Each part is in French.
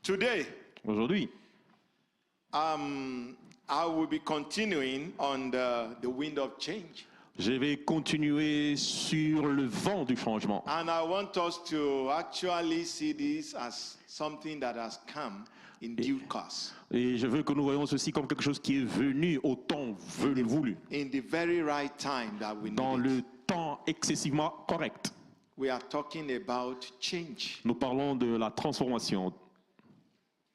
Today, Aujourd'hui, I will be continuing on the wind of change. je vais continuer sur le vent du changement. And I want us to actually see this as something that has come in due course. Et je veux que nous voyions ceci comme quelque chose qui est venu au temps voulu, In the very right time that we dans need le it. temps excessivement correct. We are talking about change. Nous parlons de la transformation.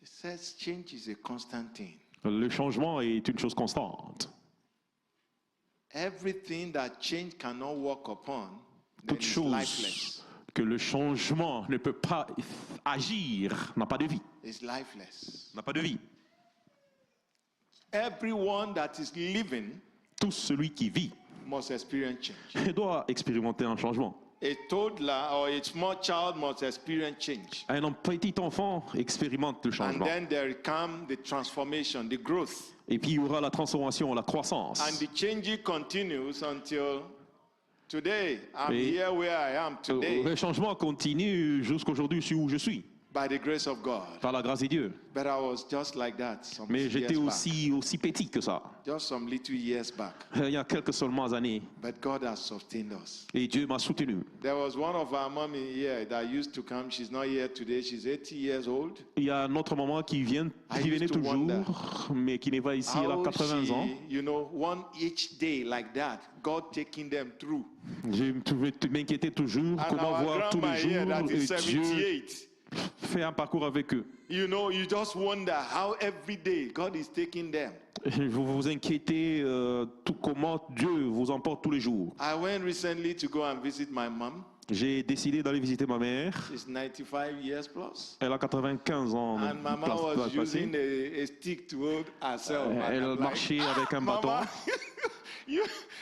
It says change is a constant thing. Le changement est une chose constante. Everything that change cannot work upon, then Toute is chose lifeless. que le changement ne peut pas agir n'a pas de vie. It's lifeless. N'a pas de vie. Everyone that is living Tout celui qui vit must experience change. doit expérimenter un changement. A toddler or a small child must experience change. Un petit enfant expérimente le And changement. then there come the transformation, the growth. Et puis il y aura la transformation, la croissance. And the change continues until today. I'm Et- here where I am today Le changement continue jusqu'aujourd'hui où je suis, by the grace of God. par la grâce de Dieu. But I was just like that some Mais j'étais years back. aussi petit que ça, Just some little years back. il y a quelques seulement années. But God has sustained us. Et Dieu m'a soutenu. There was one of our mommy here that used to come. She's not here today. She's 80 years old. Il y a un autre maman qui venait to wonder toujours, mais qui n'est pas ici, elle a 80 ans. you know, one each day like that, God taking them through. Je m'inquiétais toujours And comment our voir tous grandma les here jours that is et Dieu 78. fait un parcours avec eux. You know, you just wonder how every day God is taking them. Vous vous inquiétez tout comment Dieu vous emporte tous les jours. I went recently to go and visit my mom. J'ai décidé d'aller visiter ma mère. She's 95 years plus. Elle a 95 ans. And Mama was using a stick to hold herself. And Elle I'm marchait like, avec un bâton. Mama,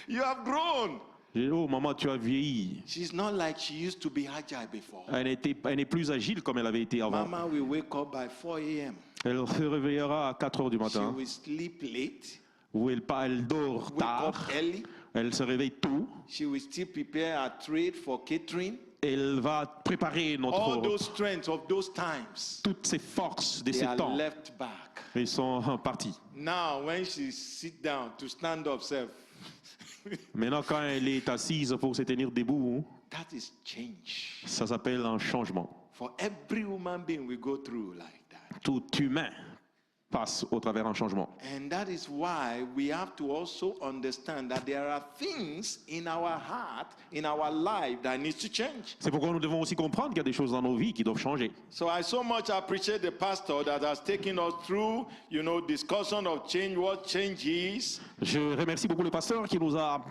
you have grown. J'ai dit, oh maman, tu as vieilli. She's not like she used to be agile before. Elle n'est plus agile comme elle avait été avant. Mama will wake up by 4 a.m. Elle se réveillera à 4 heures du She matin. will sleep late, Où elle dort wake up tard. early. Elle se réveille tôt. She will still prepare her trade for catering. Elle va préparer All notre those strengths of those times, toutes ses forces de they ces are temps. left back. Ils sont partis. Now, when she sit down to stand up, self, Maintenant, quand elle est assise pour se tenir debout, that is change. ça s'appelle un changement. For every human being, we go through like that. Tout humain passe au travers d'un changement. And that is why we have to also understand that there are things in our heart, in our life that needs to change. C'est pourquoi nous devons aussi comprendre qu'il y a des choses dans nos vies qui doivent changer. So I so much appreciate the pastor that has taken us through, you know, discussion of change, what change is, Je remercie beaucoup le pasteur qui nous a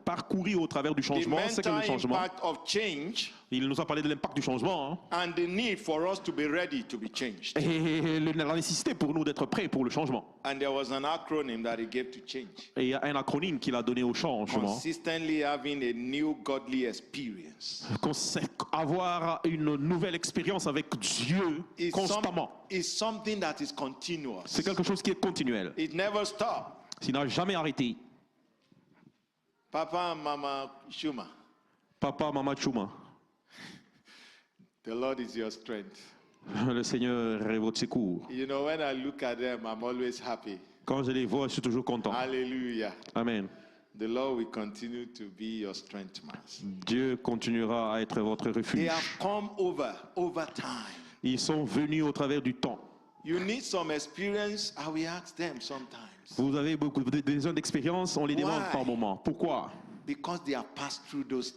parcouru au travers du the changement, ce qu'est le mental changement. impact of change, Il nous a parlé de l'impact du changement, hein, and the need for us to be ready to be changed. et la nécessité pour nous d'être prêts pour le changement. And there was an acronym that he gave to change. Et il y a un acronyme qu'il a donné au changement. Consistently having a new godly experience. Avoir une nouvelle expérience avec Dieu constamment. It's something that is continuous. C'est quelque chose qui est continuel. It never stops. Qui n'a jamais arrêté. Papa and Mama Shuma, Papa, maman, chouma. the Lord is your strength. Le Seigneur est votre secours. You know, when I look at them, I'm always happy. Quand je les vois, je suis toujours content. Hallelujah. Amen. The Lord will continue to be your strength, man. Dieu continuera à être votre They refuge. have come over time. Ils sont venus au travers du temps. You need some experience. I will ask them sometimes. Vous avez besoin d'expérience, on les demande Why? par moment. Pourquoi? Because they have passed through those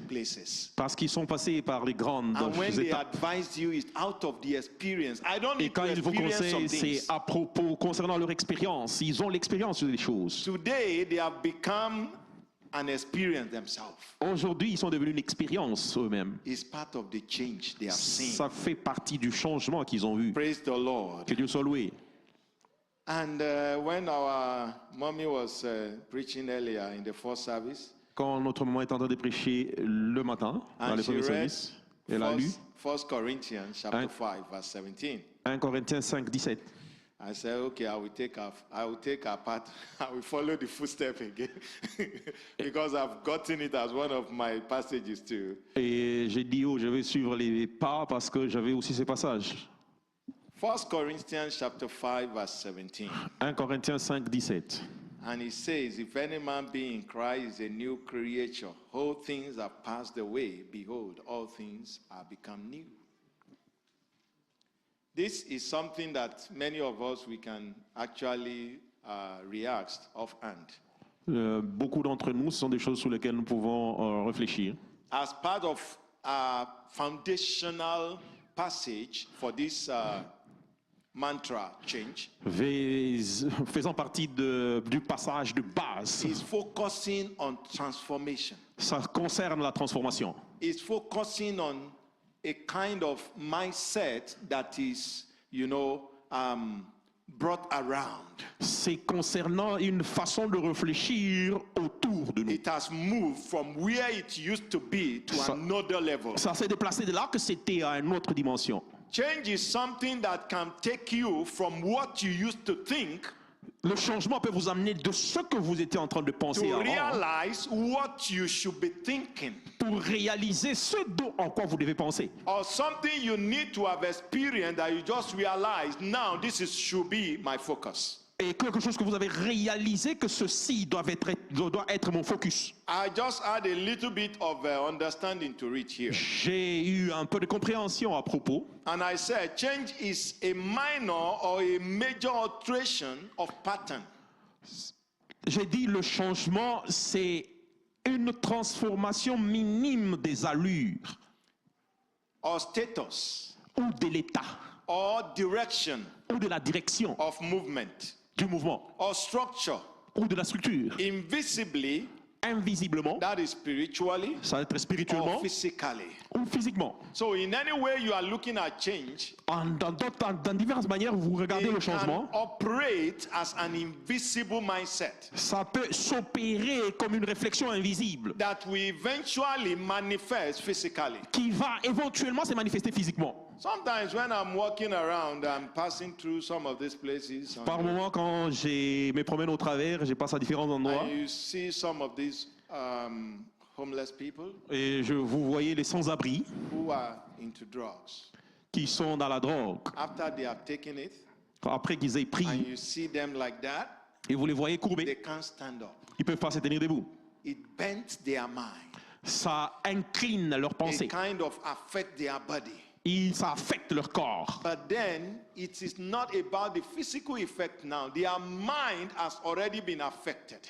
places. Parce qu'ils sont passés par les grandes And when they étapes. advise you, it's out of the experience. I don't Et need quand to ils vous experience conseillent, some c'est things. à propos concernant leur expérience. Ils ont l'expérience des choses. Today, they have become an experience themselves. Aujourd'hui, ils sont devenus une expérience eux-mêmes. It's part of the change they have seen. Ça fait partie du changement qu'ils ont vu. Praise the Lord. Que Dieu soit loué. And when our mommy was preaching earlier in the first service, Quand notre maman est en train de prêcher le matin, dans and les she premiers read services, elle a lu 1 Corinthians chapter Hein? 5, verse 17. 1 Corinthiens 5, 17. I said, okay, I will take our part. I will follow the footstep again because I've gotten it as one of my passages too. Et j'ai dit, oh, je vais suivre les pas parce que j'avais aussi ces passages. 1 Corinthians chapter 5 verse 17. 1 Corinthiens 5, 17. And he says, if any man be in Christ, is a new creature. All things are passed away. Behold, all things are become new. This is something that many of us, we can actually react offhand. Beaucoup d'entre nous, ce sont des choses sur lesquelles nous pouvons réfléchir. As part of a foundational passage for this mantra change, Faisant partie du passage de base, is focusing on transformation. ça concerne la transformation. Is focusing on a kind of mindset that is, brought around. C'est concernant une façon de réfléchir autour de nous. It has moved from where it used to be to Ça- another level. Ça s'est déplacé de là que c'était à une autre dimension. Change is something that can take you from what you used to think Le changement peut vous amener de ce que vous étiez en train de penser to avant realize what you should be thinking, pour réaliser ce en quoi vous devez penser. or something you need to have experienced that you just realize now should be my focus. Et quelque chose que vous avez réalisé que ceci doit être mon focus. I just had a little bit of understanding to read here. J'ai eu un peu de compréhension à propos. And I said, change is a minor or a major alteration of pattern. J'ai dit le changement, c'est une transformation minime des allures Or status, ou de l'état or direction ou de la direction of movement, du mouvement or structure. ou de la structure. Invisibly, Invisiblement, that is spiritually ça va être or spirituellement physically. ou physiquement. So in any way you are looking at change, Dans diverses manières, vous regardez le it can changement. operate as an invisible mindset Ça peut s'opérer comme une réflexion invisible that will eventually manifest physically. qui va éventuellement se manifester physiquement. Sometimes when I'm walking around, I'm passing through some of these places, Par moment, quand je me promène au travers, je passe à différents endroits and you see some of these homeless people et vous voyez les sans-abri who are into drugs. qui sont dans la drogue. After they have taken it, Après qu'ils aient and pris you see them like that, et vous les voyez they courbés, can't stand up. ils ne peuvent pas se tenir debout. It bends their mind. Ça incline leur pensée. It kind of affect their body. Ça affecte leur corps. But then it is not about the physical effect now. Their mind has already been affected.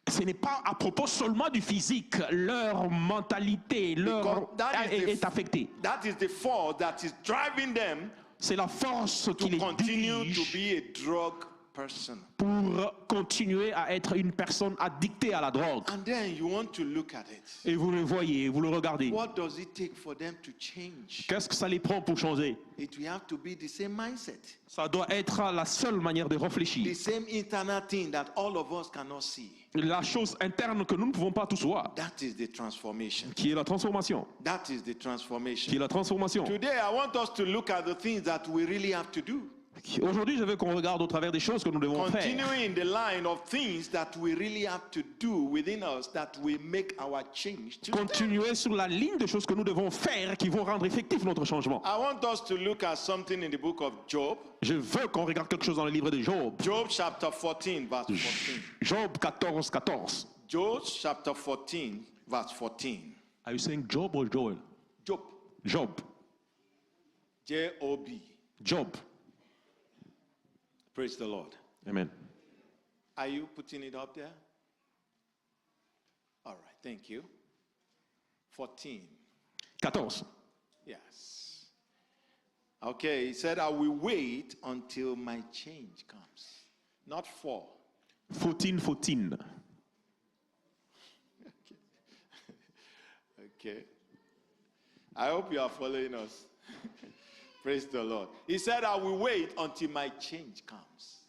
Ce n'est pas à propos seulement du physique. Leur mentalité Because that is est affectée. That is the force that is driving them C'est la force qui to les continue to dirige be a drug person. pour continuer à être une personne addictée à la drogue. And then you want to look at it. Et vous le voyez, vous le regardez. What does it take for them to change? Qu'est-ce que ça les prend pour changer? It will have to be the same mindset, Ça doit être la seule manière de the réfléchir. same internal thing that all of us cannot see. La chose interne que nous ne pouvons pas tous voir, That is the transformation. qui est la transformation. That is the Qui est transformation. la transformation. Today, I want us to look at the things that we really have to do. Aujourd'hui, je veux qu'on regarde au travers des choses que nous devons faire. Continuing in the line of things that we really have to do within us that will make our change. today. Continuer sur la ligne des choses que nous devons faire qui vont rendre effectif notre changement. I want us to look at something in the book of Job. Je veux qu'on regarde quelque chose dans le livre de Job. Job chapter 14, verse 14. Job 14, 14. Job chapter 14, verse 14. Are you saying Job or Joel? Job, Job. J-O-B. Job. Praise the Lord. Amen. Are you putting it up there? All right, thank you. 14. 14. Yes. Okay, he said, I will wait until my change comes. Not 4. 14, 14. Okay. I hope you are following us. Praise the Lord. He said, I will wait until my change comes.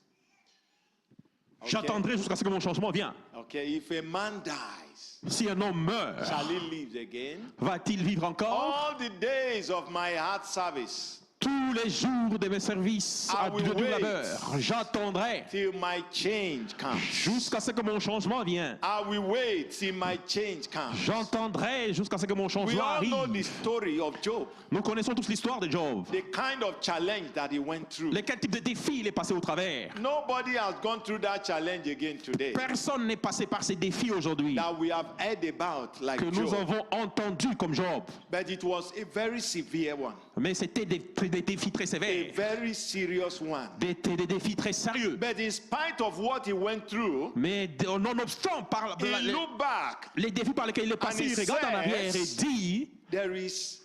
Okay. J'attendrai jusqu'à ce que mon changement vienne. Okay, if a man dies, Si un homme meurt, shall he live again? va-t-il vivre encore? All the days of my heart service, tous les jours de mes services I à will de doux wait labeur, j'attendrai till my change comes. jusqu'à ce que mon changement vienne. I will wait till my change comes. J'entendrai jusqu'à ce que mon We changement all know the arrive. story of Job, Nous connaissons tous l'histoire de Job. the kind of challenge that he went through. Quel type de défi il est passé au travers. Nobody has gone through that challenge again today Personne n'est passé par ces défis aujourd'hui that we have heard about like que nous Job. avons entendus comme Job. But it was a very severe one, Mais c'était des défis très a sévères, very serious one. des défis très sérieux. But in spite of what he went through, Mais nonobstant par he looked back. les défis par lesquels il est passé, And he il regarde en says- arrière et dit, There is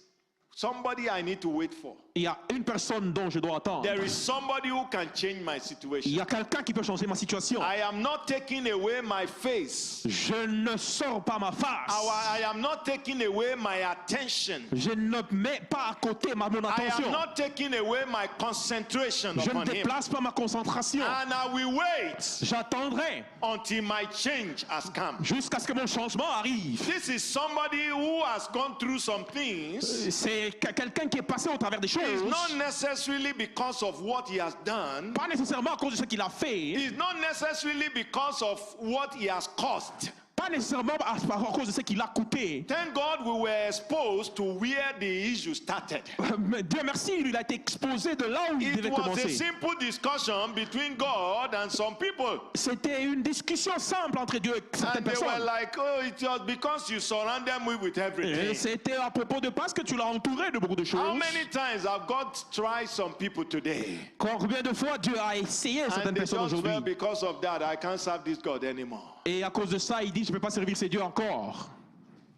somebody I need to wait for. il y a une personne dont je dois attendre. There is somebody who can change my Il situation. y a quelqu'un qui peut changer ma situation. I am not taking away my face. Je ne sors pas ma face. I am not taking away my attention. Je ne mets pas à côté mon I am attention. not taking away my concentration Je ne upon him. déplace pas ma concentration. And I will wait J'attendrai until my change has come. jusqu'à ce que mon changement arrive. This is somebody who has gone through some things. C'est quelqu'un qui est passé au travers des choses. It's not necessarily because of what he has done. Pas nécessairement à cause de ce qu'il a fait. It's not necessarily because of what he has caused. Pas nécessairement à cause de ce qu'il a coûté. Thank God we were exposed to where the issue started. Mais Dieu merci, il a été exposé de là où il It devait was a commencer. simple discussion between God and some people. C'était une discussion simple entre Dieu et certaines And they were personnes. like, oh, it was because you surrounded me with Et everything. c'était à propos de parce que tu l'as entouré de beaucoup de choses. How many times have God tried some people today? Combien de fois Dieu a essayé And certaines they personnes just felt aujourd'hui. because of that, I can't serve this God anymore. Et à cause de ça, il dit, je ne peux pas servir ces dieux encore.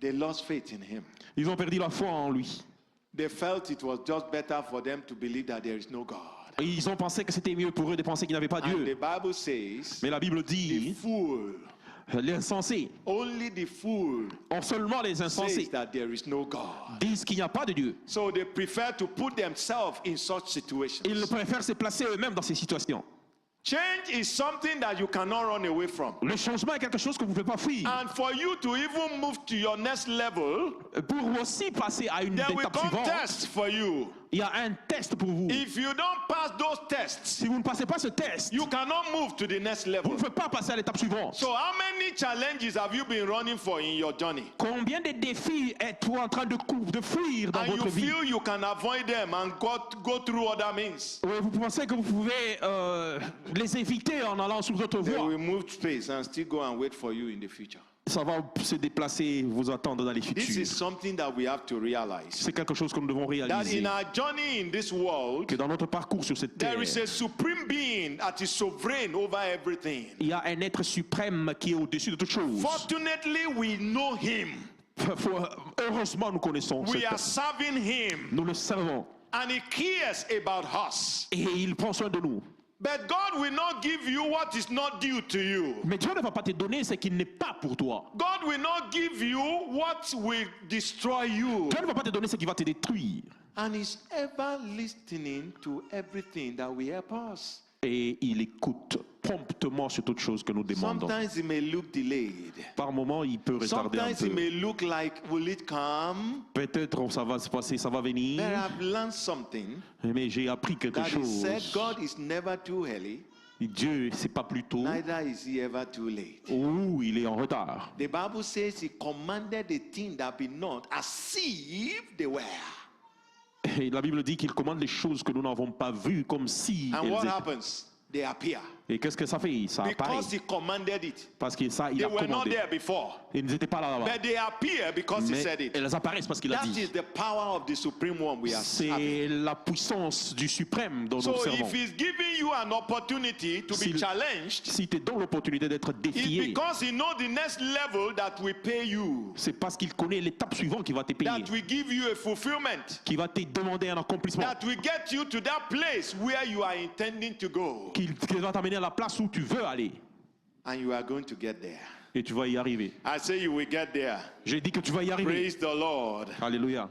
They lost faith in him. Ils ont perdu la foi en lui. They felt it was just better for them to believe that there is no God. Et ils ont pensé que c'était mieux pour eux de penser qu'il n'y avait pas And the Dieu. Bible says, Mais la Bible the dit, fool, les insensés, only the fool seulement les says insensés, that there is no God. disent qu'il n'y a pas de Dieu. So they prefer to put themselves in such situations. Ils préfèrent se placer eux-mêmes dans ces situations. Change is something that you cannot run away from. Le changement est quelque chose que vous ne pouvez pas fuir. And for you to even move to your next level, Pour aussi passer à une there will étape come suivante, tests for you. il y a un test pour vous. If you don't pass those tests, Si vous ne passez pas ce test, you cannot move to the next vous level. ne pouvez pas passer à l'étape suivante. So how many challenges have you been running for in your journey? Combien de défis êtes-vous en train de fuir dans And you votre vie? feel you can avoid them and go through other means. Oui, vous pensez que vous pouvez les éviter en allant sur d'autres They voies. will move space and still go and wait for you in the future. Ça va se déplacer, vous attendre dans les This is futurs. something that we have to realize. C'est quelque chose que nous devons That réaliser. in our journey in this world, Que dans notre parcours sur cette terre, there is a supreme being that is sovereign over everything. il y a un être suprême qui est au-dessus de toutes choses. Fortunately, we know him. Heureusement, nous connaissons We cet are être. serving him. Nous le servons. And he cares about us. Et il prend soin de nous. But God will not give you what is not due to you. Mais Dieu ne va pas te donner ce qui n'est pas pour toi. God will not give you what will destroy you. Dieu ne va pas te donner ce qui va te détruire. And he's ever listening to everything that will help us. Et il écoute promptement sur toutes choses que nous demandons. Sometimes it may look delayed. Par moment, il peut retarder un Sometimes it peu. may look like, will it come? Peut-être ça va se passer, ça va venir. But I've learned something Mais j'ai appris quelque that he said chose. God is never too early, Dieu, c'est pas plus tôt neither is he ever too late. ou il est en retard. The Bible says he commanded the thing that be not as if they were. Et la Bible dit qu'il commande les choses que nous n'avons pas vues comme si And elles what étaient. happens? They appear. Et qu'est-ce que ça fait? Ça apparaît. Because he commanded it. Parce que ça, il They a were not commandé. there before. Ils n'étaient pas là avant. But they appear because he Mais said it. elles apparaissent parce qu'il a That dit. is the power of the supreme one we are having. C'est la puissance du suprême dont nous So servons. if he's giving you an opportunity to be Si- challenged, Si tu donnes l'opportunité d'être it's défié, because he knows the next level that will pay you, c'est parce qu'il connaît l'étape suivante qui va te payer, that will give you a fulfillment, qui va te demander un accomplissement, that will get you to that place where you are intending to go. qui va t'amener à la place où tu veux aller. And you are going to get there. Et tu vas y arriver. I say you will get there. J'ai dit que tu vas y arriver. Praise the Lord. Alléluia.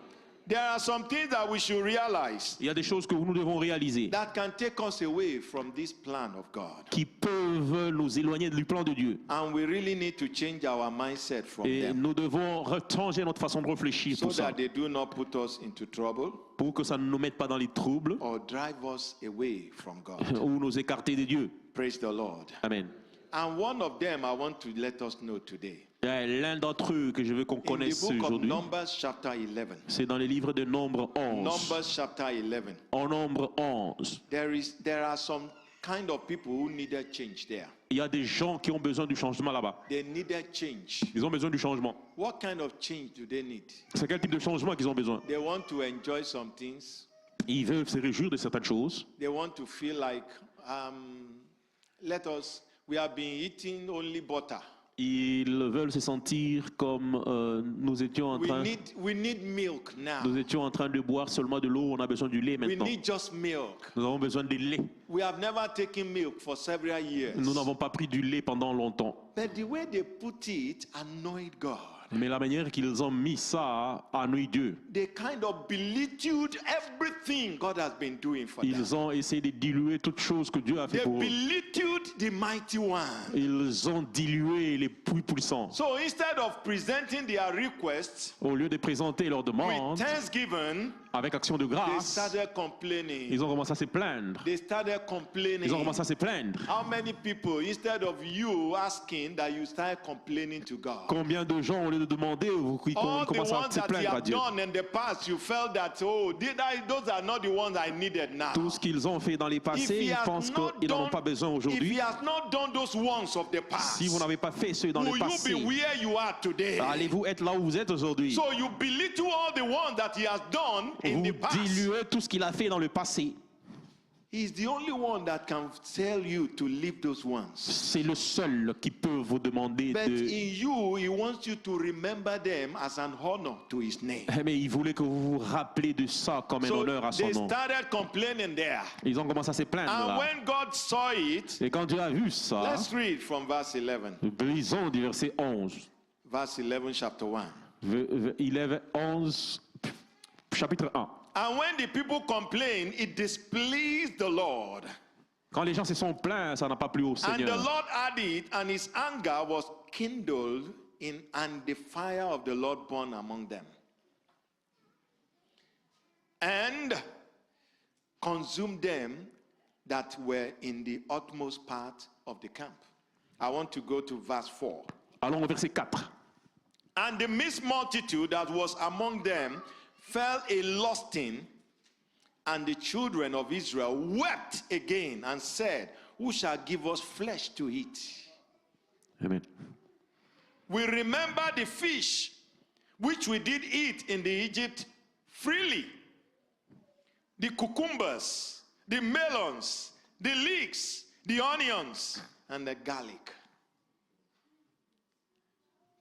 There are some things that we should realize Il y a des choses que nous devons réaliser that can take us away from this plan of God. qui peuvent nous éloigner du plan de Dieu. And we really need to change our mindset from Et them nous devons changer notre façon de réfléchir so pour ça, that they do not put us into trouble pour que ça ne nous mette pas dans les troubles or drive us away from God. ou nous écarter de Dieu. Praise the Lord. Amen. And one of them I want to let us know today. Il y a l'un d'entre eux que je veux qu'on In the connaisse book of aujourd'hui. Numbers chapter 11. C'est dans les livres de Nombre 11. Numbers chapter 11. En Nombre 11, There are some kind of people who needed change there. il y a des gens qui ont besoin du changement là-bas. They needed change. Ils ont besoin du changement. What kind of change do they need? C'est quel type de changement qu'ils ont besoin? They want to enjoy some things. Ils veulent se réjouir de certaines choses. They want to feel like, we have been eating only butter. Ils veulent se sentir comme nous étions en train milk now. nous étions en train de boire seulement de l'eau. On a besoin du lait We maintenant. need just milk. Nous avons besoin de lait. We have never taken milk for several years. Nous n'avons pas pris du lait pendant longtemps. But the way they put it annoyed God. Mais la manière qu'ils ont mis ça ennuie Dieu. They kind of belittled everything God has been doing for them. Ils ont essayé de diluer toutes choses que Dieu a fait They pour eux. belittled the mighty one. Ils ont dilué les plus puissants. So instead of presenting their requests Au lieu de présenter leurs with demandes thanksgiving, avec action de they grâce, started complaining. ils ont commencé à se plaindre. They started complaining. Ils ont commencé à se plaindre. How many people, instead of you asking, that you start complaining to God? Combien de gens, au lieu de demander, qui All the commencent à ones se that you plaindre à have Dieu? done in the past, you felt that, those are not the ones I needed now. Tout ce qu'ils ont fait dans les If passés, he ils has pensent not qu'ils n'en ont done- pas besoin If he aujourd'hui. has not done those ones of the past, Si vous n'avez pas fait ceux dans le will you passé, be where you are today? allez-vous être là où vous êtes aujourd'hui? So you belittle all the ones that he has done in Vous the past. diluez tout ce qu'il a fait dans le passé. He's the only one that can tell you to leave those ones. C'est le seul qui peut vous demander But de... in you, he wants you to remember them as an honor to his name. Mais il voulait que vous vous rappelez de ça comme un So honneur à son they nom. started complaining there. Ils ont commencé à se plaindre And là. when God saw it, Et quand Dieu a vu ça, let's read from verse 11. lisons du verset 11. Verse 11, chapter 1. 11, chapitre 1. And when the people complained, it displeased the Lord. Quand les gens se sont plaints, ça n'a pas plu au And the Seigneur. Lord had it, and his anger was kindled and the fire of the Lord burned among them. And consumed them that were in the utmost part of the camp. I want to go to verse 4. Allons au verset 4. And the mixed multitude that was among them fell a lusting, and the children of Israel wept again and said, who shall give us flesh to eat? Amen. We remember the fish which we did eat in the Egypt freely, the cucumbers, the melons, the leeks, the onions, and the garlic.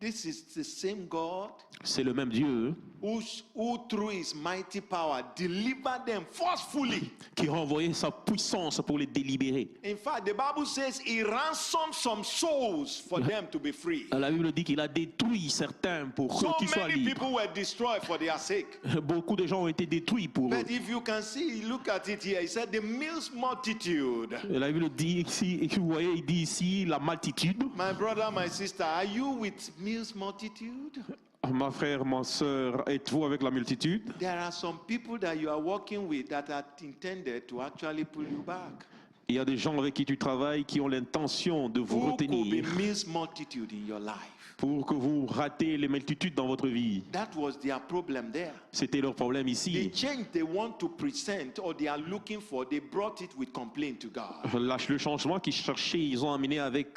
This is the same God C'est le même Dieu who through his mighty power delivered them forcefully. qui a envoyé sa puissance pour les délibérer. In fact, the Bible says he ransomed some souls for them to be free. La Bible dit qu'il a détruit certains pour So qu'ils soient many libres. people were destroyed for their sake. Beaucoup de gens ont été détruits pour eux. But if you can see, look at it here. He said the mixed multitude. La Bible dit ici, et vous voyez, il dit ici la multitude. My brother, my sister, are you with mixed multitude? Ma frère, ma soeur, êtes-vous avec la multitude? There are some people that you are working with that are intended to actually pull you back. Il y a des gens avec qui tu travailles qui ont l'intention de vous Who could be retenir mixed multitude in your life? pour que vous ratez les multitudes dans votre vie. That was their problem there. C'était leur problème The ici. change they want to present or they are looking for, they brought it with complaint to God. Le changement qu'ils cherchaient, ils ont amené avec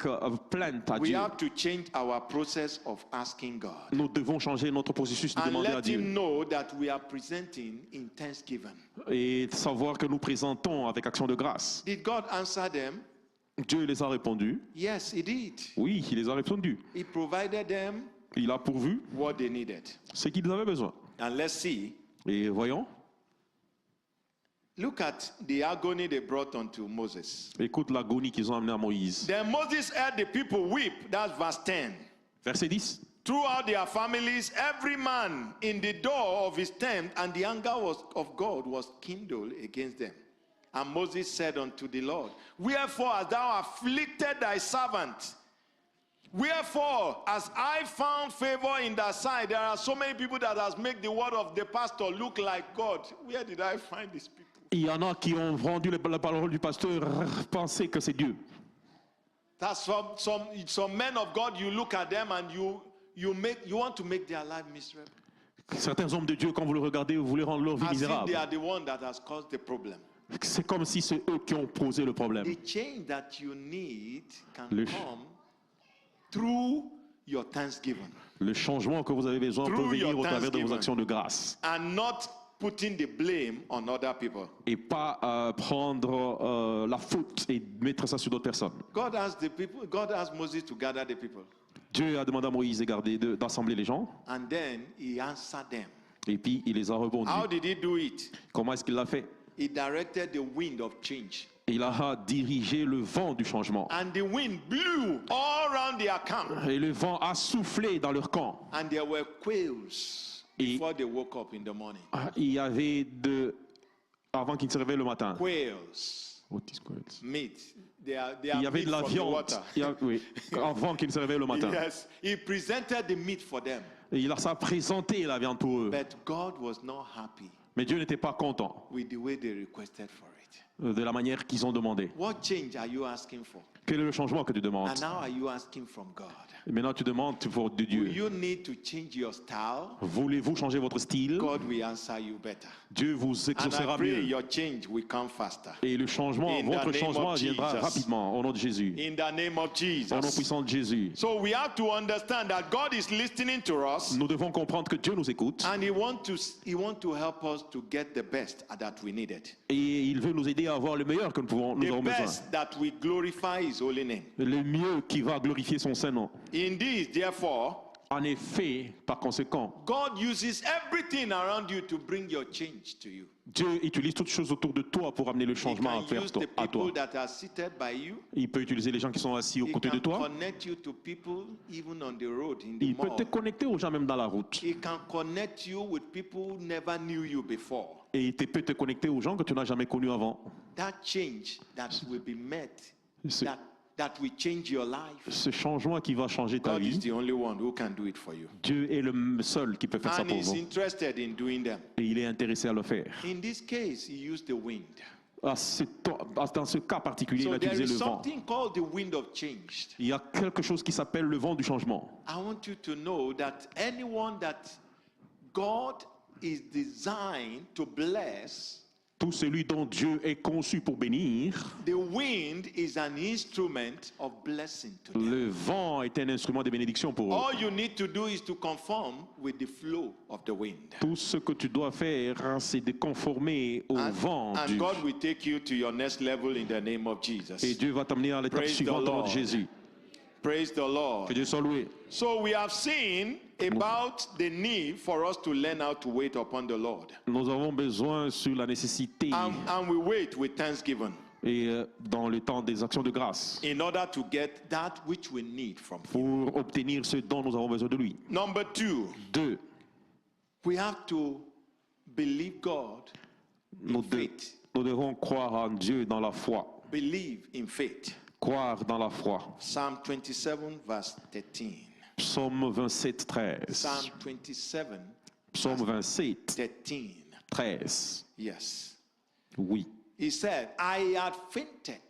plainte à We Dieu. have to change our process of asking God Nous devons changer notre processus de and demander à let Dieu Him know that we are presenting in thanksgiving. et savoir que nous présentons avec action de grâce. Did God answer them? Dieu les a répondus. Yes, He did. Oui, il les a répondus. He provided them Il a pourvu what they needed. ce qu'ils avaient besoin. And let's see. Et voyons, Look at the agony they brought unto Moses. écoute l'agonie qu'ils ont amenée à Moïse. Then Moses heard the people weep. That's verse 10. Verset 10. throughout their families, every man in the door of his tent, and the anger of God was kindled against them. And Moses said unto the Lord, wherefore hast thou afflicted thy servant? Wherefore, as I found favor in thy sight, there are so many people that has made the word of the pastor look like God. Where did I find these people? Il y en a qui ont rendu la parole du pasteur penser que c'est Dieu. That's some men of God, you look at them and you want to make their life miserable. Certains hommes de Dieu, quand vous le regardez, vous voulez rendre leur vie As if misérable. they are the one that has caused the problem. C'est comme si c'est eux qui ont posé le problème. The change that you need can Le- come through your thanksgiving Le changement que vous avez besoin peut Through venir your au travers de vos thanksgiving. actions de grâce. and not putting the blame on other people. Et pas prendre la faute et mettre ça sur d'autres personnes. God asked Moses to gather the people, Dieu a demandé à Moïse d'assembler les gens. and then he answered them. Et puis il les a rebondis. How did he do it? Comment est-ce qu'il l'a fait? He directed the wind of change. Il a dirigé le vent du changement. And the wind blew all around their camp. Et le vent a soufflé dans leur camp. And there were quails Et- before they woke up in the morning. Il y avait avant qu'ils ne se réveillent le matin. Quails, What is quails? meat. They are Il y avait meat de la from the viande. water. Oui, avant qu'ils ne se réveillent le matin. Yes, he presented the meat for them. Et il a présenté la viande pour eux. But God was not happy Mais Dieu n'était pas content with the way they requested for it. de la manière qu'ils ont demandé. What change are you asking for? Quel est le changement que tu demandes? And now are you asking from God? Et maintenant, tu demandes pour de Do Dieu. you need to change your style? Voulez-vous changer votre style? God will answer you better. Dieu vous And I exaucera pray mieux. your change will come faster. Et le changement, In the votre name changement of viendra Jesus. rapidement au nom de Jésus. In the name of Au nom Jesus. puissant de Jésus. So we have to understand that God is listening to us, Nous devons comprendre que Dieu nous écoute and He want to help us to get the best that we needed. et il veut nous aider à avoir le meilleur que nous The avons besoin. best that we glorify His holy name. Le mieux qui va glorifier son Saint-Nom. In this, therefore, En effet, par conséquent, God uses everything around you to bring your change to you. Dieu utilise toutes choses autour de toi pour amener le He changement can use the à toi. people that are seated by you. Il peut utiliser les gens qui sont assis aux He côtés de can toi. connect you to people even on the road, in the Il peut te mall. connecter aux gens même dans la route. He can connect you with people who never knew you before. Et il peut te connecter aux gens que tu n'as jamais connus avant. That change that will be met, Ce, that will change your life. ce changement qui va changer ta God is vie, the only one who can do it for you. Dieu est le seul qui peut faire ça And pour He's vous. interested in doing them. Et il est intéressé à le faire. In this case, He used the wind. Dans ce cas particulier, il So a there utilisé is le vent. something called the wind of change. Il y a quelque chose qui s'appelle le vent du changement. I want you to know that anyone that God is designed to bless, Tout celui dont Dieu est conçu pour bénir, the wind is an instrument of blessing to them. le vent est un instrument de bénédiction pour eux. All you need to do is to conform with the flow of the wind. Tout ce que tu dois faire, c'est de conformer au vent. And God will take you to your next level in the name of Jesus. Et Dieu va t'amener à l'étape Praise the suivante au nom de Lord. Jésus. Praise the Lord. Que Dieu soit loué. So we have seen about the need for us to learn how to wait upon the Lord. Nous avons besoin sur la nécessité And we wait with thanksgiving et dans le temps des actions de grâce in order to get that which we need from Him. pour obtenir ce dont nous avons besoin de lui. Number 2, 2. we have to believe God in faith. Nous devons croire en Dieu dans la foi. Believe in faith. Croire dans la foi. Psalm 27 verse 13. Psaume 27, 13. Psalm 27 Psaume 27, 13. 13. Yes. Oui. He said, I had fainted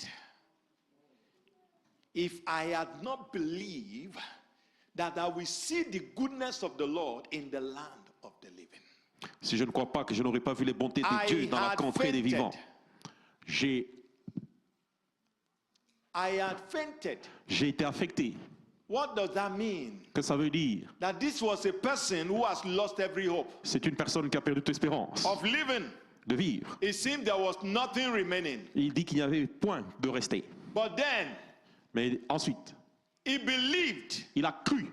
if I had not believed that I will see the goodness of the Lord in the land of the living. Si je ne crois pas que je n'aurais pas vu les bontés de Dieu dans la contrée des vivants, I had fainted. j'ai été affecté. What does that mean? Que ça veut dire? That this was a person who has lost every hope C'est une personne qui a perdu toute espérance of living. de vivre. It seemed there was nothing remaining. Il dit qu'il n'y avait point de rester. But then Mais ensuite, he believed. il a cru.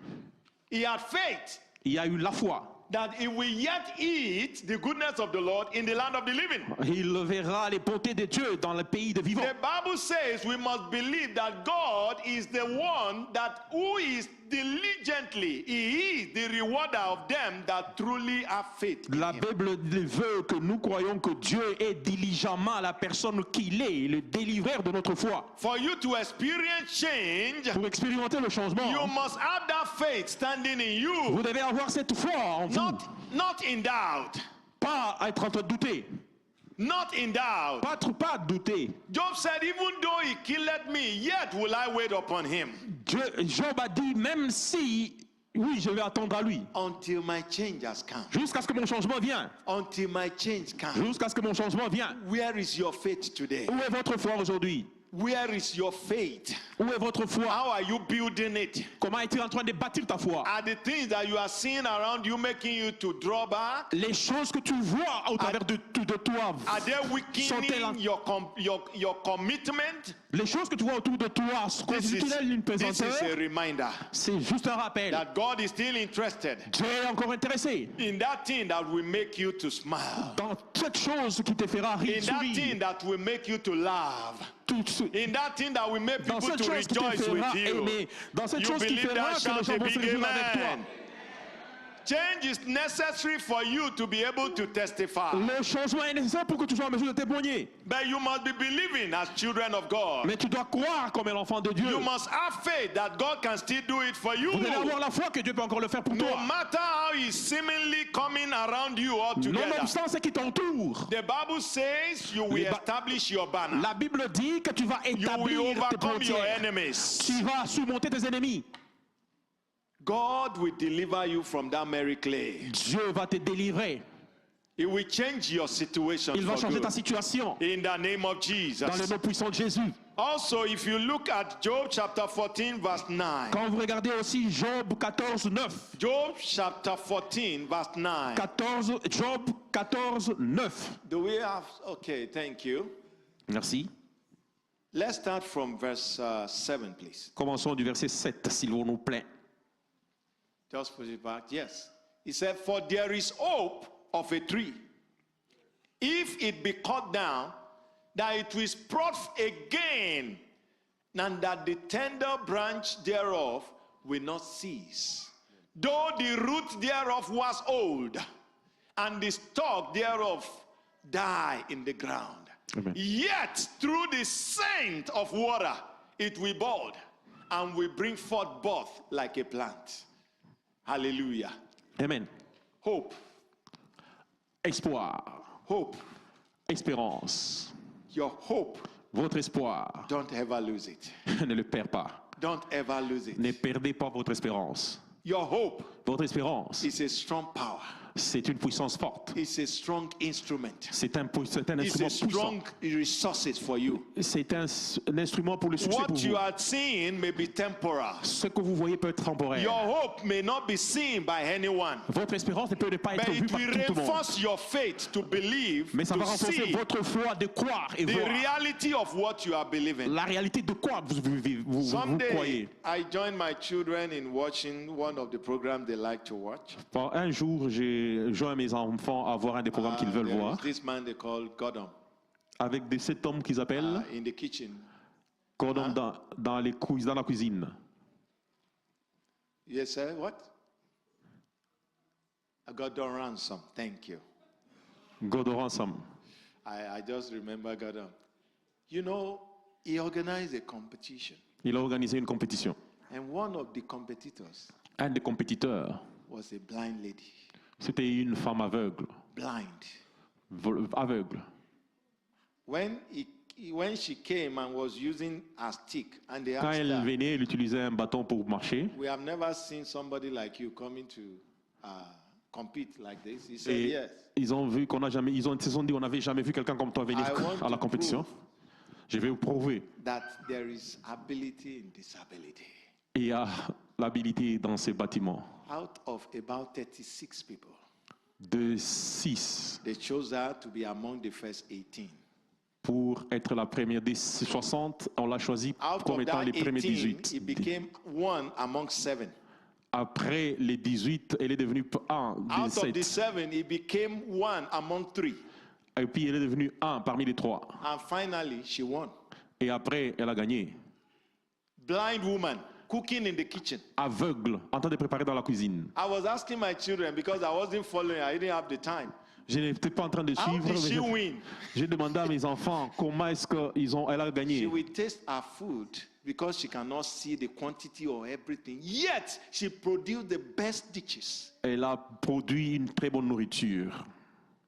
He had faith Il y a eu la foi. that he will yet eat the goodness of the Lord in the land of the living. Il verra les bontés de Dieu dans le pays des vivants. The Bible says we must believe that God is the one that who is diligently, he is the rewarder of them that truly have faith in La him. Bible veut que nous croyons que Dieu est diligemment la personne qu'il est, le délivreur de notre foi. For you to experience change, Pour expérimenter le changement, you must have that faith standing in you, vous devez avoir cette foi en vous. not in doubt. Pas être en train de douter. Not in doubt. Pas douter. Job said, even though he killed me, yet will I wait upon him. Job a dit, même si, oui, je vais attendre à lui. Until my change has come. Jusqu'à ce que mon changement vienne. Until my change comes. Jusqu'à ce que mon changement vienne. Where is your faith today? Où est votre foi aujourd'hui? Where is your faith? Où est votre foi? How are you building it? Comment es-tu en train de bâtir ta foi? Are the things that you are seeing around you making you to draw back? Les choses que tu vois au travers de toi, Are they sont-elles weakening your commitment? les choses que tu vois autour de toi, constituent-elles une This is pesanteur? a reminder C'est juste un rappel. that God is still interested Dieu est encore intéressé in that thing that will make you to smile, dans cette chose qui te fera rire, in that thing sourire. that will make you to laugh, In that thing that will make dans people cette to chose qui te rejoice with fera you. aimer, dans cette You chose qui believe fera that, que les shout gens a vont se big réjouir avec toi. amen. Change is necessary for you to be able to testify. Le changement est nécessaire pour que tu sois en mesure de témoigner. But you must be believing as children of God. Mais tu dois croire comme un enfant de Dieu. You must have faith that God can still do it for you. Vous devez avoir la foi que Dieu peut encore le faire pour No toi. matter how he's seemingly coming around you all together. Nonobstant ce qui t'entoure. The Bible says you will establish your banner. La Bible dit que tu vas You will établir tes overcome your frontières. enemies. Tu vas surmonter tes ennemis. God will deliver you from that merry clay. Dieu va te délivrer. He will change your situation Il va for changer good. ta situation. In the name of Dans le Jesus. nom puissant de Jésus. Also, if you look at Job chapter 14 verse 9. Quand vous regardez aussi Job 14, 9. Job chapter 14 verse 9. 14, Job 14, 9. Do we have, okay, thank you. Merci. Let's start from verse 7, please. Commençons du verset 7, s'il vous plaît. Just push it back. Yes. He said, for there is hope of a tree. If it be cut down, that it will sprout again, and that the tender branch thereof will not cease. Though the root thereof was old, and the stalk thereof die in the ground. Amen. Yet through the scent of water it will bud, and will bring forth both like a plant. Hallelujah. Amen. Hope. Espoir. Hope. Espérance. Your hope. Votre espoir. Don't ever lose it. Ne le perds pas. Don't ever lose it. Ne perdez pas votre espérance. Your hope Votre espérance, is a strong power. c'est une puissance forte. It's a strong instrument. C'est un It's instrument a puissant. strong resources for you. C'est un instrument pour le succès pour What you vous. are seeing may be temporal. Ce que vous voyez peut être temporaire. Your hope may not be seen by anyone. Votre espérance ne peut pas But être vue it par will tout le monde. reinforce your faith to believe, Mais ça va to renforcer see votre foi de croire et the voir reality of what you are believing. la réalité de quoi vous Someday, croyez. I joined my children in watching one of the programs they like to watch. Un jour, j'ai joint mes enfants à voir un des programmes qu'ils veulent There voir is this man they call Gordon avec cet homme qu'ils appellent in the kitchen. Gordon dans la cuisine. Yes, sir. What? Gordon Ransom. Thank you. Gordon Ransom. I just remember Gordon. You know, he organized a competition, Il a organisé une compétition. and one of the competitors Un des compétiteurs, was a blind lady. c'était une femme aveugle. Aveugle. When she came and was using a stick, and they Quand asked elle her, venait, elle utilisait un bâton pour marcher. "We have never seen somebody like you coming to compete like this." He said, Et "Yes." ils ont vu qu'on a jamais, ils se sont dit, on n'avait jamais vu quelqu'un comme toi venir I want à la to compétition. prove Je vais vous prouver. that there is ability in disability. Il y a l'habilité dans ces bâtiments. Out of about 36 people, De 6 they chose her to be among the first 18. pour être la première des 60, on l'a choisi Out comme of étant that les premiers 18, 18. he became one among 7. Après les 18, elle est devenue un des Out of the 7. 7, he became one among 3. Et puis elle est devenue un parmi les 3. And finally, she won. Et après, elle a gagné. Blind woman cooking in the kitchen. Aveugle, en train de préparer dans la cuisine. I was asking my children because I wasn't following, I didn't have the time. Je n'étais pas en train de How suivre. did Mais she win? j'ai demandé à mes enfants comment est-ce qu'elle a She gagné. will taste her food because she cannot see the quantity or everything. Yet, she produced the best dishes. Elle a produit une très bonne nourriture.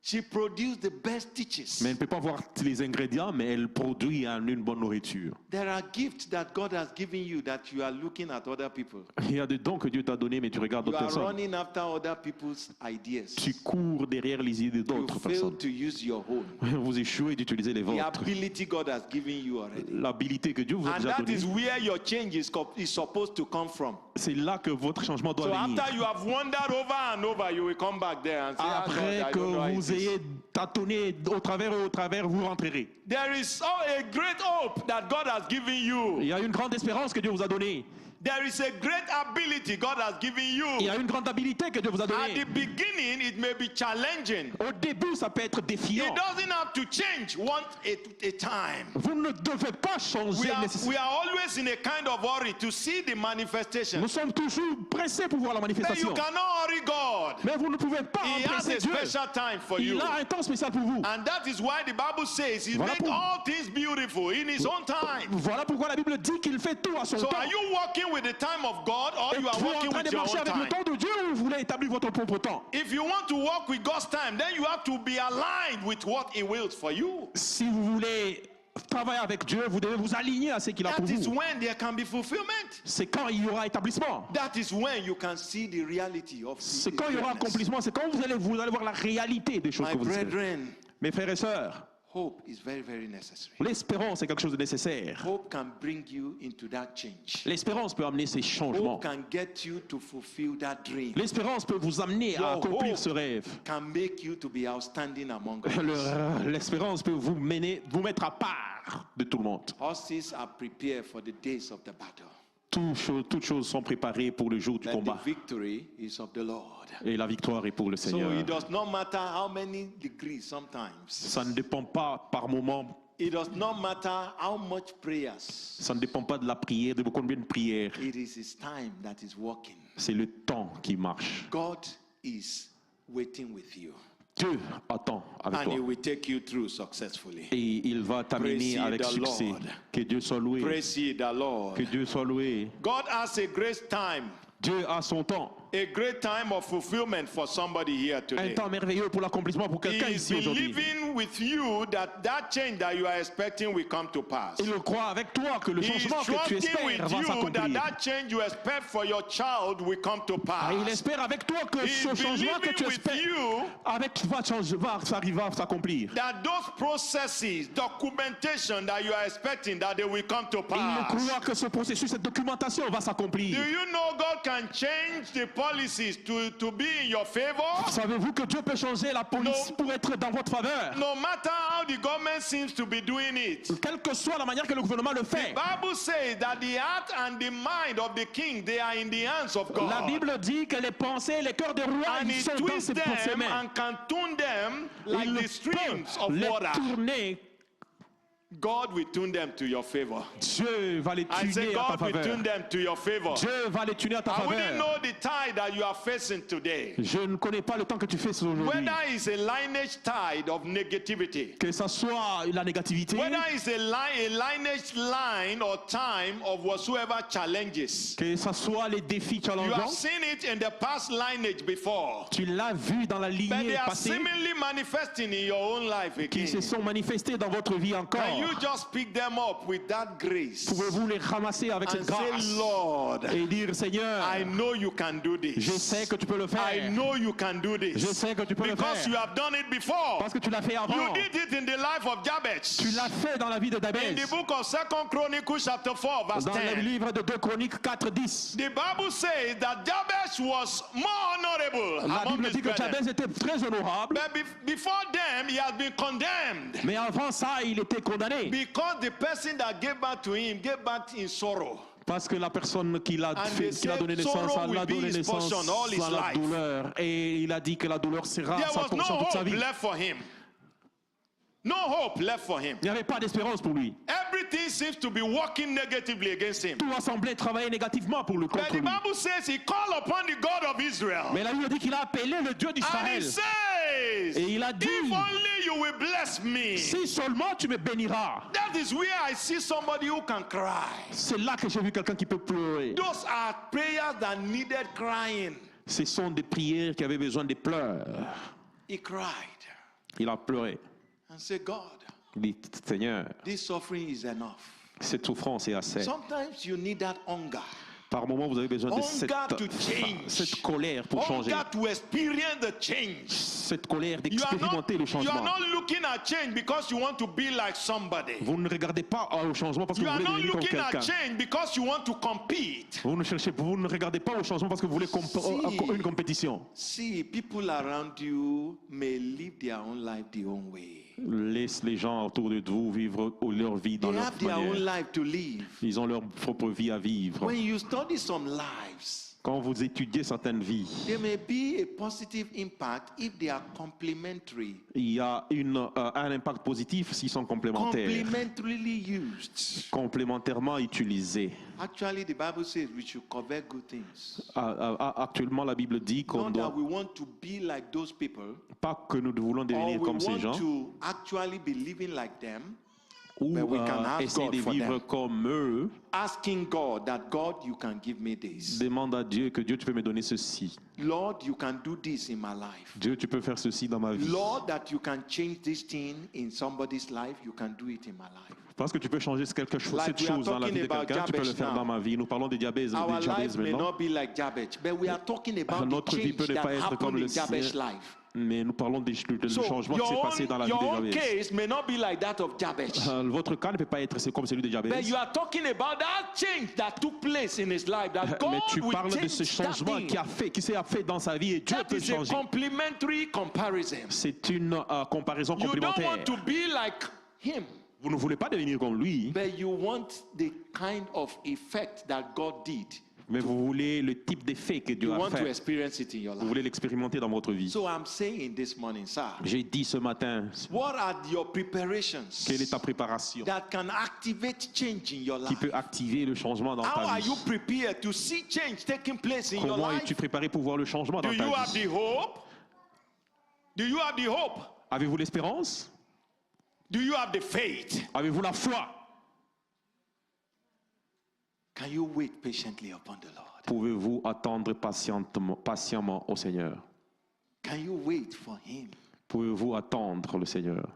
She produced the best dishes. Mais elle ne peut pas voir les ingrédients, mais elle produit une bonne nourriture. There are gifts that God has given you that you are looking at other people. Il y a des dons que Dieu t'a donnés, mais tu regardes You d'autres are personnes. running after other people's ideas. Tu cours derrière les idées You d'autres fail personnes. to use your own. Vous échouez d'utiliser les The vôtres. ability God has given you already. L'habilité que Dieu vous a And déjà that donnée, is where your change is supposed to come from. c'est là que votre changement doit So venir. after you have wandered over and over, you will come back there and say, "Ah, God, Après I que don't know how it vous is." ayez tâtonné au travers, vous rentrerez. There is a great hope that God has given Il you. y a une grande espérance que Dieu vous a donnée. There is a great ability God has given Il y you. a une grande habilité que Dieu vous a At the donnée. beginning, it may be challenging. Au début, ça peut être défiant. It doesn't have to change one at a time. Vous ne devez pas changer We nécessairement. are always in a kind of hurry to see the manifestation. Nous sommes toujours pressés pour voir la But you manifestation. cannot hurry God. Mais vous ne pouvez pas He has empresser a Dieu. special time for Il you. a un temps spécial pour vous. And that is why the Bible says He Voilà makes pour- all things beautiful in His own time. Voilà pourquoi la Bible dit qu'il fait tout à son So temps. are you walking with the time of God or you are Êtes-vous en walking train with de your marcher own avec le time? temps de Dieu ou vous voulez établir votre propre temps? If you want to walk with God's time, then you have to be aligned with what He wills for you. Si vous voulez travailler avec Dieu, vous devez vous aligner à ce qu'il a pour That is vous. when there can be fulfillment. C'est quand il y aura établissement. That is when you can see the reality of C'est His quand il y aura greatness. accomplissement. C'est quand vous allez voir la réalité des choses My que vous espérez. brethren, Mes frères et sœurs, hope is very, very necessary. l'espérance est quelque chose de nécessaire. Hope can bring you into that change. L'espérance peut amener ces changements. Hope can get you to fulfill that dream. L'espérance peut vous amener à Your accomplir hope ce rêve. can make you to be outstanding among us. L'espérance peut vous mettre à part de tout le monde. Horses are prepared for the days of the battle. Toutes choses sont préparées pour le jour du But combat. the victory is of the Lord. Et la victoire est pour le So Seigneur. it does not matter how many degrees sometimes. Ça ne dépend pas par moment. It does not matter how much prayers. Ça ne dépend pas de la prière, de combien de prières. It is His time that is working. C'est le temps qui marche. God is waiting with you. Dieu attend avec And toi. He will take you through successfully. Et il va Praise t'amener ye avec the succès. Lord. Que Dieu soit loué. Praise ye the Lord. Que Dieu soit loué. God has a great time. Dieu a son temps. A great time of fulfillment for somebody here Un today. temps merveilleux pour l'accomplissement pour He quelqu'un is ici aujourd'hui. believing with you that change that you are expecting will come to pass. Il croit avec toi que le He is changement que tu trusting espères with va you s'accomplir. that change you expect for your child will come to pass. Et il espère avec toi que He ce is changement que tu believing with espères you va s'accomplir. that those processes, documentation that you are expecting, that they will come to Il pass. croit que ce processus, cette documentation va s'accomplir. Do you know God can change the policies to be in your favor? Savez-vous que Dieu peut changer la police No. pour être dans votre faveur? No matter how the government seems to be doing it. Quelle que soit la manière que le gouvernement le fait. Bible says that the heart and the mind of the king, they are in the hands of God. La Bible dit que les pensées, les cœurs des rois, And ils he sont dans twists ses them mains. and can tune them like Il the streams of peut les water. tourner. God will tune them to your favor. Dieu va les I say tuner à ta God will faveur. tune them to your favor. Dieu va les tuner à ta I wouldn't faveur. know the tide that you are facing today. Je ne connais pas le temps que tu fais aujourd'hui. Whether it's a lineage tide of negativity, Que ça soit la négativité, whether it's a lineage line or time of whatsoever challenges. que ça soit les défis You have challengeants. seen it in the past lineage before. Tu l'as vu dans la But lignée they are passée seemingly manifesting in your own life qui se again. sont manifestés dans votre vie encore. Can you just pick them up with that grace Pouvez-vous les ramasser avec and cette grâce say, Lord, et dire Seigneur, I know you can do je this. sais que tu peux le I faire know you can do Je this. sais que tu peux le Because faire you have done it before. parce que tu l'as fait avant. You did it in the life of Jabez. Tu l'as fait dans la vie de In Jabez. the book of 2 Chronicles chapter 4 verse Dans le 10. livre de 2 Chroniques 4:10. The Bible says that Jabez was more honorable La among Bible his dit que brethren. Jabez était très honorable, But before them, he has been condemned. mais avant ça, il était condamné. Because the person that gave back to him gave back in sorrow. Parce que la personne qui l'a And fait, they qui l'a donné said naissance, sorrow elle will a be donné his naissance portion all his à la life. douleur. Et il a dit que la douleur sera There sa was no portion toute sa hope vie. left for him. No hope left for him. Il n'y avait pas d'espérance pour lui. Everything seems to be working negatively against him. Tout a semblé travailler négativement pour le But contre the lui. Bible says he called upon the God of Israel. Mais la Bible dit qu'il a appelé le Dieu And he d'Israël. says, Et il a dit, if only you will bless me. si seulement tu me béniras. That is where I see somebody who can cry. C'est là que j'ai vu quelqu'un qui peut pleurer. Those are prayers that needed crying. Ce sont des prières qui avaient besoin de pleurs. He cried Il a pleuré. and said, God, Il dit, Seigneur, this suffering is enough. cette souffrance est assez. Sometimes you need that hunger. Par moment, vous avez besoin de Hunger to change. cette colère pour changer. Hunger to experience the change. Cette colère You are d'expérimenter le not changement. looking at change because you want to be like somebody. Vous ne regardez pas au changement parce que You vous are voulez not devenir comme looking at quelqu'un. change because you want to compete. Vous ne regardez pas au changement parce que vous voulez une compétition. See, people around you may live their own life their own way. Laisse les gens autour de vous vivre leur vie dans They leur have their own manière. life to live. Ils ont leur propre vie à vivre. When you study some lives, Quand vous étudiez certaines vies, there may be a positive impact if they are complementary, il y a un impact positif s'ils sont complémentaires, complementarily used. complémentairement utilisés. Actually, the Bible says we should covet good things. Actuellement, la Bible dit qu'on Not doit that we want to be like those people, pas que nous voulons or devenir we comme ces want gens, to actually be living like them, ou but we can ask essayer God de for vivre them. comme eux. asking God that God, you can give me this. Demande à Dieu que Dieu, tu peux me donner ceci. Lord, you can do this in my life. Dieu, tu peux faire ceci dans ma vie. Lord, that you can change this thing in somebody's life, you can do it in my life. Parce que tu peux changer quelque chose, Like cette we are chose dans la vie de talking about quelqu'un, tu peux le Jabez faire now. dans ma vie. Nous parlons de Jabez, Our de life Jabez may maintenant. not be like Jabez, but we are talking about the Notre vie change peut ne that pas être comme happened le in Jabez's sien, life. mais nous parlons du So changement qui s'est passé dans la vie your de own Jabez. case may not be like that of Jabez. Votre cas ne peut pas être comme celui de Jabez. But you are talking about that change that took place in his life, that God Mais tu will parles de change ce that changement thing. qui s'est fait dans sa vie et Dieu That peut is a changer. complementary comparison. C'est une comparaison You don't complémentaire. want to be like him, Vous ne voulez pas devenir comme lui, but you want the kind of effect that God did. mais vous voulez le type d'effet que Dieu You a want to fait. experience it in your Vous life. voulez l'expérimenter dans votre vie. So I'm saying this morning, sir, J'ai dit ce matin, what are your preparations quelle est ta préparation that can activate change in your qui life? peut activer le changement dans How ta are vie? you prepared to see change taking place in your Comment life? es-tu préparé pour voir le changement Do dans you ta have vie? the hope? Do you have the hope? Avez-vous l'espérance? Do you have the faith? Avez-vous la foi? Can you wait patiently upon the Lord? Pouvez-vous attendre patiemment au Seigneur? Can you wait for Him? Pouvez-vous attendre le Seigneur?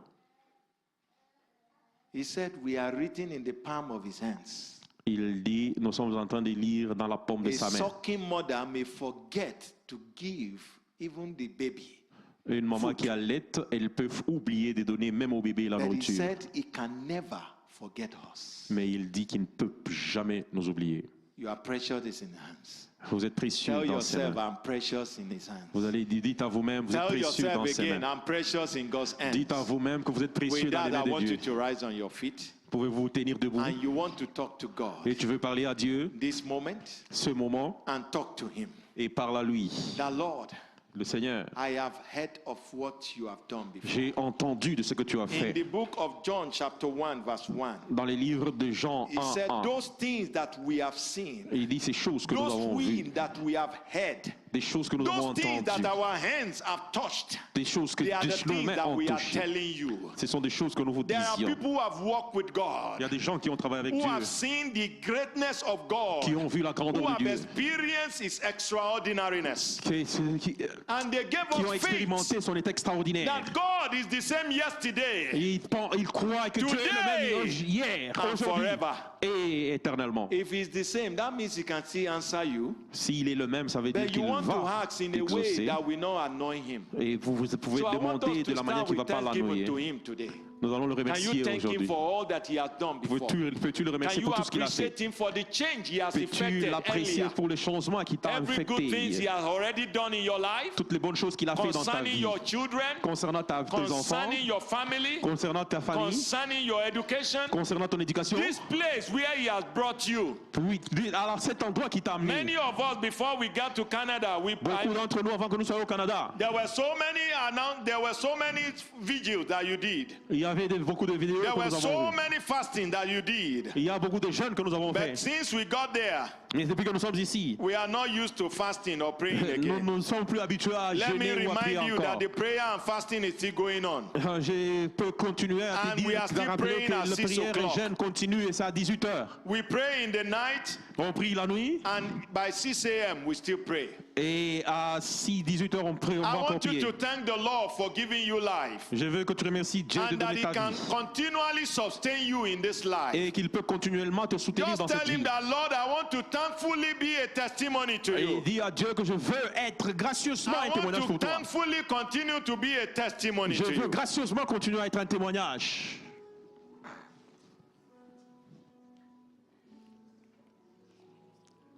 He said, we are written in the palm of His hands. Il dit, nous sommes en train de lire dans la paume de A sa main. sucking mother may forget to give even the baby. Une maman food. qui allait, elle peut oublier de donner même au bébé la But He nourriture. said He can never forget us. Mais il dit qu'il ne peut jamais nous oublier. You are precious in His hands. Vous êtes précieux Tell dans ses yourself, mains. I'm precious in His hands. Vous allez dites à vous-même, vous êtes Tell précieux yourself dans ses again, mains. I'm precious in God's hands. Dites à vous-même que vous êtes précieux With dans les that, mains I want de you Dieu. to rise on your feet. Pouvez-vous tenir debout And you want to talk to God et tu veux parler à Dieu this moment ce moment and talk to Him. et parle à lui. The Lord, Le Seigneur, I have heard of what you have done before. j'ai entendu de ce que tu as In fait. the book of John, chapter 1, verse 1, Dans les livres de Jean He said, 1, those things that we have seen, il dit ces choses que nous those avons vues, things that we have heard, des choses que nous avons those things that entendues, our hands have touched, des choses que they are the nos things mains that ont we are touchées. telling you. Ce sont des choses que nous vous There are disions. people who have walked with Il y a God, des gens qui ont travaillé avec who Dieu, have seen the greatness of God, qui ont vu la who grandeur de have Dieu, experienced His extraordinariness. qui And they gave ont us expérimenté faith son état extraordinaire. that God is the same yesterday Et ils croient que Dieu est le même hier, and aujourd'hui forever. et éternellement. If He's the same, that means He can still answer you. S'il est le même, ça veut dire But you qu'il want to va ask in a way exaucer. that will not annoy Him. Et vous pouvez So I want demander us de to la manière start qui ne va with pas thanksgiving l'annoyer. to Him today. Nous allons le Can you remercier thank him aujourd'hui. for all that he has done before? Peux-tu le Can remercier you pour tout ce qu'il a fait? appreciate him for the change he has Peux-tu effected l'apprécier earlier? pour le changement qu'il t'a Every good things he infecté? has already done in your life, Toutes les bonnes choses qu'il a fait dans ta concerning vie, your children, concernant tes enfants, concerning your family, concernant ta famille, concerning your education. concernant ton éducation. This place where he has brought you. Oui, alors cet endroit qui t'a amené. Many of us, before we got to Canada, Beaucoup d'entre nous, avant que nous soyons au Canada, there were so many vigils that you did. il y avait beaucoup de vidéos There que were nous avons so vues. many fasting that you did. Il y a beaucoup de jeûnes que nous avons But fait. since we got there, Mais depuis que nous sommes ici, we are not used to fasting or praying nous again. ne sommes plus habitués à Let me jeûner ou à prier remind you encore. that the prayer and fasting is still going on. Je peux continuer à And te we dire, are te still rappeler praying que at la 6 prière et o'clock. jeûne continue et c'est à 18h. We pray in the night, On prie la nuit and by 6 a.m. we still pray. et à 18h on prie, on va I encore want you prier. to thank the Lord for giving you life, Je veux que tu remercies Dieu de and that donner He ta can vie continually sustain you in this life. et qu'il peut continuellement te soutenir Just dans cette tell Him vie. that, Lord, I want to thankfully be a testimony to Et you. dis à Dieu que je veux être gracieusement I un témoignage want pour to toi. thankfully continue to be a testimony Je to veux you. gracieusement continuer à être un témoignage.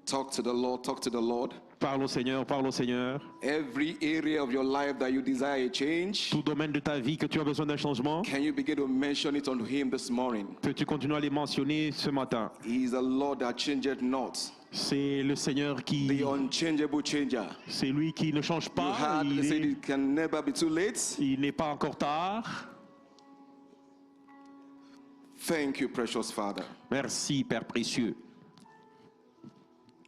Talk to the Lord, talk to the Lord. Parle au Seigneur, parle au Seigneur. Every area of your life that you desire a change, Tout domaine de ta vie que tu as besoin d'un changement, can you begin to mention it unto Him this morning? peux-tu continuer à les mentionner ce matin? He is the Lord that changeth not, C'est le Seigneur qui, the unchangeable changer. c'est lui qui ne change You pas. heard they said Il it can never be too late. n'est pas encore tard. Thank you, precious Father. Merci, Père précieux.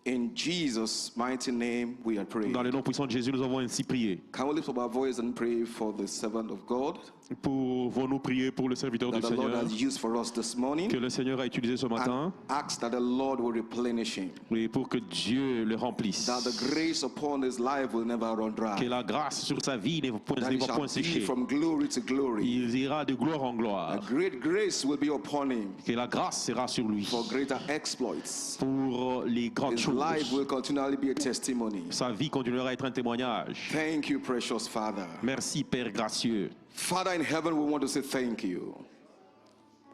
In Jesus' mighty name we are praying. Dans le nom puissant de Jésus, nous avons ainsi prié. Can we lift up our voice and pray for the servant of God Pouvons-nous prier pour le serviteur that du the Lord Seigneur has used for us this que morning, le Seigneur a utilisé ce matin and ask that the Lord will replenish him, et pour que Dieu le remplisse. that the grace upon his life will never run Que dry, la grâce sur sa vie ne that va he point shall be sécher. from glory to glory. Il ira de gloire en A gloire. great grace will be upon him Que la grâce sera sur lui for greater exploits. pour les grandes His life choses. will continually be a testimony. Sa vie continuera à être un témoignage. Thank you, precious Father. Merci, Père gracieux. Father in heaven, we want to say thank you.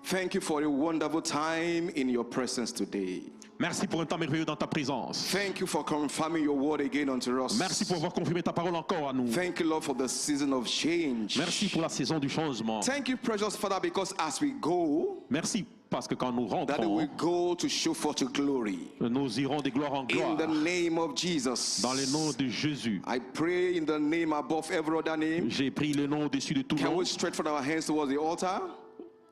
Thank you for a wonderful time in your presence today. Merci pour un temps merveilleux dans ta présence. Thank you for confirming your word again unto us. Merci pour avoir confirmé ta parole encore à nous. Thank you, Lord, for the season of change. Merci pour la saison du changement. Thank you, precious Father, because as we go, Merci parce que quand nous that we rentrons, go to show forth your glory. nous irons de gloire en In the gloire. name of Jesus. Dans le nom de Jésus. I pray in the name above every other name. J'ai pris le nom au-dessus de tout Can nom. we stretch forth our hands towards the altar?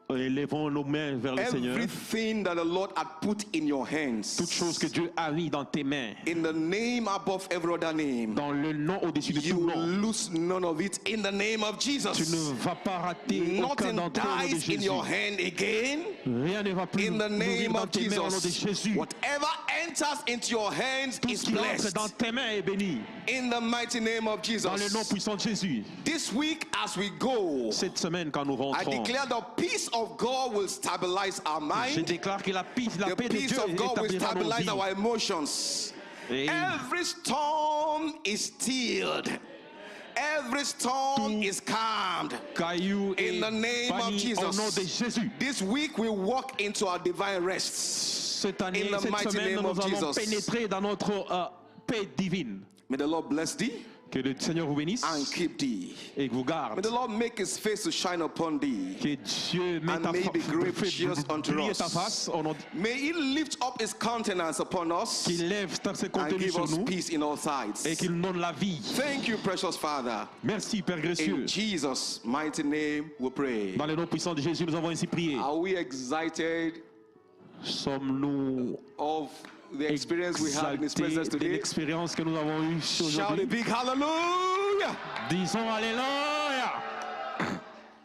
Élevons nos mains vers le Seigneur. Everything that the Lord had put in your Toute chose hands, que Dieu a mis dans tes mains. in the name above every other name, Dans le nom au-dessus de you tout will nom. lose none of it in the name of Tu ne Jesus. vas pas rater aucun Nothing d'entre eux au nom de dies in Jésus. your hand again. Rien ne va plus In the mourir name dans of tes mains au nom de Jesus, Jésus. whatever enters into your hands Tout is ce qui entre blessed. dans tes mains est béni. In the mighty name of Dans le nom Jesus. puissant de Jésus. This week, as we go, Cette semaine, quand nous I rentrons, declare the peace of God will stabilize our je mind. déclare que la paix The de peace Dieu of God will établira nos stabilize vies. our emotions. Et Every storm is stilled. Every storm is calmed. cailloux In et the name of bannis au nom de Jesus. Jésus. This week we walk into our divine rest. Cette année, In the cette mighty semaine, name nous of allons Jesus. pénétrer dans notre paix divine. May the Lord bless thee Que le Seigneur vous bénisse and keep thee. et vous May garde. the Lord make his face to shine upon thee. Que Dieu mette And ta may he be gracious fait unto briller us. ta face au nom de- May he lift up his countenance upon us qu'il lève ses and contenus give sur us nous peace in all sides. et qu'il nous donne la vie. Thank you, precious Father. Merci, Père gracieux. In Jesus' mighty name we pray. Dans le nom puissant de Jésus, nous avons ainsi prié. Are we excited Sommes-nous of the experience we had in his presence exaltés de today? l'expérience que nous avons eue Shout a aujourd'hui? big hallelujah! Disons Alléluia!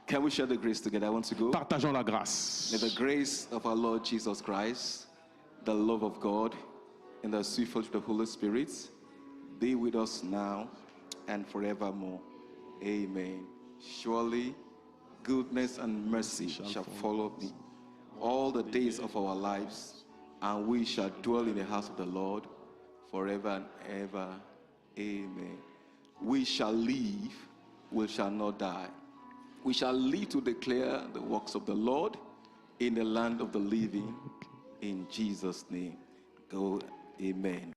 Can we share the grace together? I want to go. Partageons la grâce. May the grace of our Lord Jesus Christ, the love of God, and the sweet fellowship of the Holy Spirit be with us now and forevermore. Amen. Surely goodness and mercy shall follow me all the days of our lives, and we shall dwell in the house of the Lord forever and ever. Amen. We shall live, we shall not die, We shall live to declare the works of the Lord in the land of the living. In Jesus' name. Go, amen.